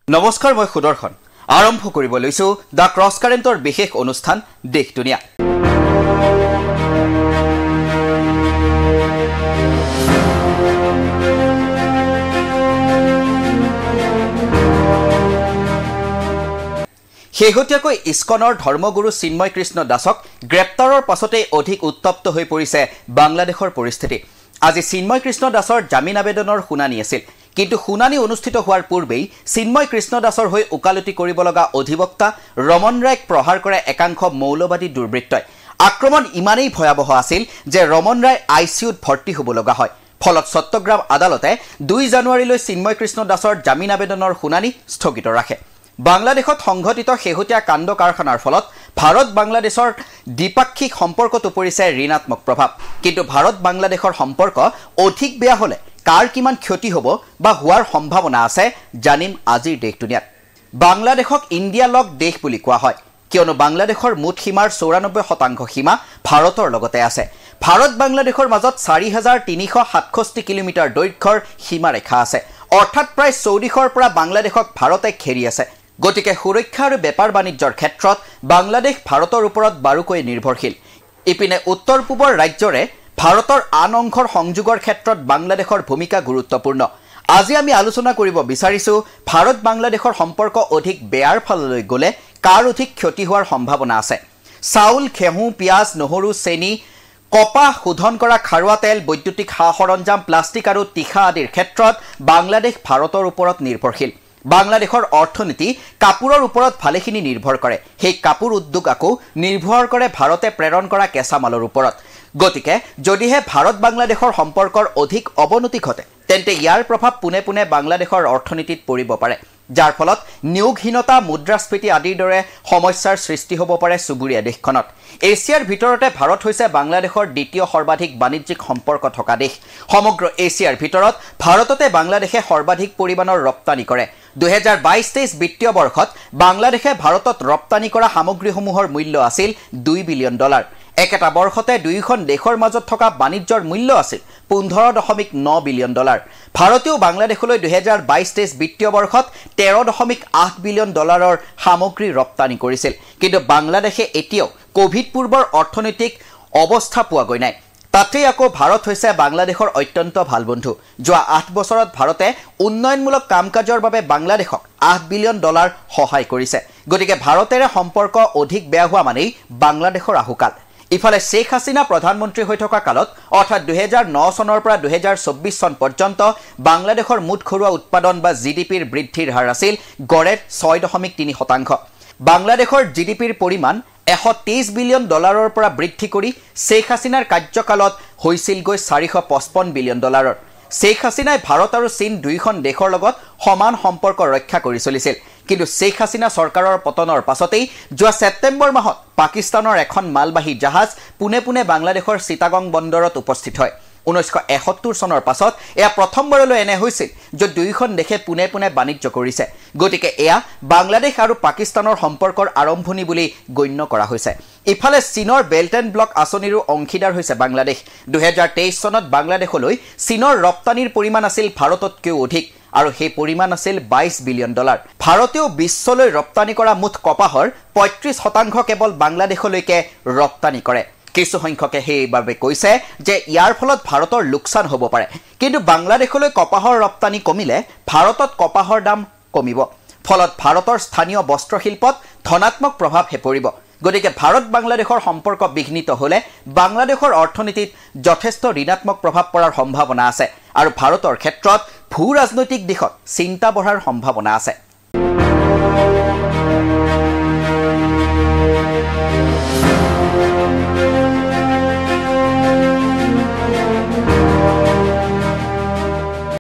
নমস্কাৰ, মই সুদৰ্শন। আৰম্ভ কৰিব লৈছো দা ক্ৰছ কাৰেণ্টৰ বিশেষ অনুষ্ঠান দেশ দুনিয়া। শেহতীয়াকৈ ইস্কনৰ ধৰ্মগুৰু চিন্ময় কৃষ্ণ দাসক গ্ৰেপ্তাৰৰ পাছতে অধিক উত্তপ্ত হৈ পৰিছে বাংলাদেশৰ পৰিস্থিতি। আজি চিন্ময় কৃষ্ণ দাসৰ জামিন আবেদনৰ শুনানি আছিল, কিন্তু শুনানি অনুষ্ঠিত হোৱাৰ পূৰ্বেই চিন্ময় কৃষ্ণ দাসৰ হৈ ওকালতি কৰিব লগা অধিবক্তা ৰমন ৰায়ক প্ৰহাৰ কৰে একাংশ মৌলবাদী দুৰ্বৃত্তই। আক্ৰমণ ইমানেই ভয়াৱহ আছিল যে ৰমন ৰায় ICUত ভৰ্তি হ'ব লগা হয়। ফলত চট্টগ্ৰাম আদালতে 2 জানুৱাৰীলৈ চিন্ময় কৃষ্ণ দাসৰ জামিন আবেদনৰ শুনানি স্থগিত ৰাখে। বাংলাদেশত সংঘটিত শেহতীয়া কাণ্ড কাৰখানাৰ ফলত ভাৰত বাংলাদেশৰ দ্বিপাক্ষিক সম্পৰ্কত পৰিছে ঋণাত্মক প্ৰভাৱ। কিন্তু ভাৰত বাংলাদেশৰ সম্পৰ্ক অধিক বেয়া হ'লে কাৰ কিমান ক্ষতি হ'ব বা হোৱাৰ সম্ভাৱনা আছে জানিম আজিৰ দেশ দুনিয়াত। বাংলাদেশক ইণ্ডিয়া লক দেশ বুলি কোৱা হয়, কিয়নো বাংলাদেশৰ মুঠ সীমাৰ 94% সীমা ভাৰতৰ লগতে আছে। ভাৰত বাংলাদেশৰ মাজত 4367 কিলোমিটাৰ দৈৰ্ঘ্যৰ সীমাৰেখা আছে, অৰ্থাৎ প্ৰায় চৌদিশৰ পৰা বাংলাদেশক ভাৰতে ঘেৰি আছে। গতিকে সুৰক্ষা আৰু বেপাৰ বাণিজ্যৰ ক্ষেত্ৰত বাংলাদেশ ভাৰতৰ ওপৰত বাৰুকৈ নিৰ্ভৰশীল। ইপিনে উত্তৰ পূবৰ ৰাজ্যৰে ভাৰতৰ আন অংশৰ সংযোগৰ ক্ষেত্ৰত বাংলাদেশৰ ভূমিকা গুৰুত্বপূৰ্ণ। আজি আমি আলোচনা কৰিব বিচাৰিছো ভাৰত বাংলাদেশৰ সম্পৰ্ক অধিক বেয়াৰ ফাললৈ গ'লে কাৰ অধিক ক্ষতি হোৱাৰ সম্ভাৱনা আছে। চাউল, ঘেঁহু, পিঁয়াজ, নহৰু, চেনি, কপাহ, শোধন কৰা খাৰুৱা তেল, বৈদ্যুতিক সা সৰঞ্জাম, প্লাষ্টিক আৰু তীখা আদিৰ ক্ষেত্ৰত বাংলাদেশ ভাৰতৰ ওপৰত নিৰ্ভৰশীল। বাংলাদেশৰ অৰ্থনীতি কাপোৰৰ ওপৰত ভালেখিনি নিৰ্ভৰ কৰে। সেই কাপোৰ উদ্যোগ আকৌ নিৰ্ভৰ কৰে ভাৰতে প্ৰেৰণ কৰা কেঁচামালৰ ওপৰত। গতিকে যদিহে ভাৰত বাংলাদেশৰ সম্পৰ্কৰ অধিক অৱনতি ঘটে তেন্তে ইয়াৰ প্ৰভাৱ পোনে পোনে বাংলাদেশৰ অৰ্থনীতিত পৰিব পাৰে, যাৰ ফলত নিয়োগহীনতা, মুদ্ৰাস্ফীতি আদিৰ দৰে সমস্যাৰ সৃষ্টি হ'ব পাৰে চুবুৰীয়া দেশখনত। এছিয়াৰ ভিতৰতে ভাৰত হৈছে বাংলাদেশৰ দ্বিতীয় সৰ্বাধিক বাণিজ্যিক সম্পৰ্ক থকা দেশ। সমগ্ৰ এছিয়াৰ ভিতৰত ভাৰততে বাংলাদেশে সৰ্বাধিক পৰিমাণৰ ৰপ্তানি কৰে। 2022-23 বিত্তীয় বৰ্ষত বাংলাদেশে ভাৰতত ৰপ্তানি কৰা সামগ্ৰীসমূহৰ মূল্য আছিল $2 বিলিয়ন। একেটা বৰ্ষতে দুয়োখন দেশৰ মাজত থকা বাণিজ্যৰ মূল্য আছিল $15.9 বিলিয়ন। ভাৰতেও বাংলাদেশলৈ 2022-23 বিত্তীয় বৰ্ষত $13.8 বিলিয়ন সামগ্ৰী ৰপ্তানি কৰিছিল। কিন্তু বাংলাদেশে এতিয়াও কোভিড পূৰ্বৰ অৰ্থনৈতিক অৱস্থা পোৱাগৈ নাই। তাতেই আকৌ ভাৰত হৈছে বাংলাদেশৰ অত্যন্ত ভাল বন্ধু। যোৱা 8 বছৰত ভাৰতে উন্নয়নমূলক কাম কাজৰ বাবে বাংলাদেশক $8 বিলিয়ন সহায় কৰিছে। গতিকে ভাৰতেৰে সম্পৰ্ক অধিক বেয়া হোৱা মানেই বাংলাদেশৰ আহুকাল। ইফালে শ্বেখ হাছিনা প্ৰধানমন্ত্ৰী হৈ থকা কালত অৰ্থাৎ 2009 চনৰ পৰা 2024 চন পৰ্যন্ত বাংলাদেশৰ মুঠ ঘৰুৱা উৎপাদন বা GDPৰ বৃদ্ধিৰ হাৰ আছিল গড়ে 6.3%। বাংলাদেশৰ GDPৰ পৰিমাণ $123 বিলিয়ন পৰা বৃদ্ধি কৰি শ্বেখ হাছিনাৰ কাৰ্যকালত হৈছিলগৈ $455 বিলিয়ন। শ্বেখ হাছিনাই ভাৰত আৰু চীন দুয়োখন দেশৰ লগত সমান সম্পৰ্ক ৰক্ষা কৰি চলিছিল। কিন্তু শ্বেখ হাছিনা চৰকাৰৰ পতনৰ পাছতেই যোৱা ছেপ্টেম্বৰ মাহত পাকিস্তানৰ এখন মালবাহী জাহাজ পোনে পোনে বাংলাদেশৰ চিটাগং বন্দৰত উপস্থিত হয়। 1971 চনৰ পাছত এয়া প্ৰথমবাৰলৈ এনে হৈছিল য'ত দুয়োখন দেশে পোনে পোনে বাণিজ্য কৰিছে। গতিকে এয়া বাংলাদেশ আৰু পাকিস্তানৰ সম্পৰ্কৰ আৰম্ভণি বুলি গণ্য কৰা হৈছে। ইফালে চীনৰ বেল্ট এণ্ড ব্লক আঁচনিৰো অংশীদাৰ হৈছে বাংলাদেশ। 2023 চনত বাংলাদেশলৈ চীনৰ ৰপ্তানিৰ পৰিমাণ আছিল ভাৰততকৈও অধিক, আৰু সেই পৰিমাণ আছিল $22 বিলিয়ন। ভাৰতেও বিশ্বলৈ ৰপ্তানি কৰা মুঠ কপাহৰ 35% কেৱল বাংলাদেশলৈকে ৰপ্তানি কৰে। কিছু সংখ্যকে সেইবাবে কৈছে যে ইয়াৰ ফলত ভাৰতৰ লোকচান হ'ব পাৰে। কিন্তু বাংলাদেশলৈ কপাহৰ ৰপ্তানি কমিলে ভাৰতত কপাহৰ দাম কমিব, ফলত ভাৰতৰ স্থানীয় বস্ত্ৰশিল্পত ধনাত্মক প্ৰভাৱহে পৰিব। গতিকে ভাৰত বাংলাদেশৰ সম্পৰ্ক বিঘ্নিত হ'লে বাংলাদেশৰ অৰ্থনীতিত যথেষ্ট ঋণাত্মক প্ৰভাৱ পৰাৰ সম্ভাৱনা আছে, আৰু ভাৰতৰ ক্ষেত্ৰত ভূ ৰাজনৈতিক দিশত চিন্তা বঢ়াৰ সম্ভাৱনা আছে।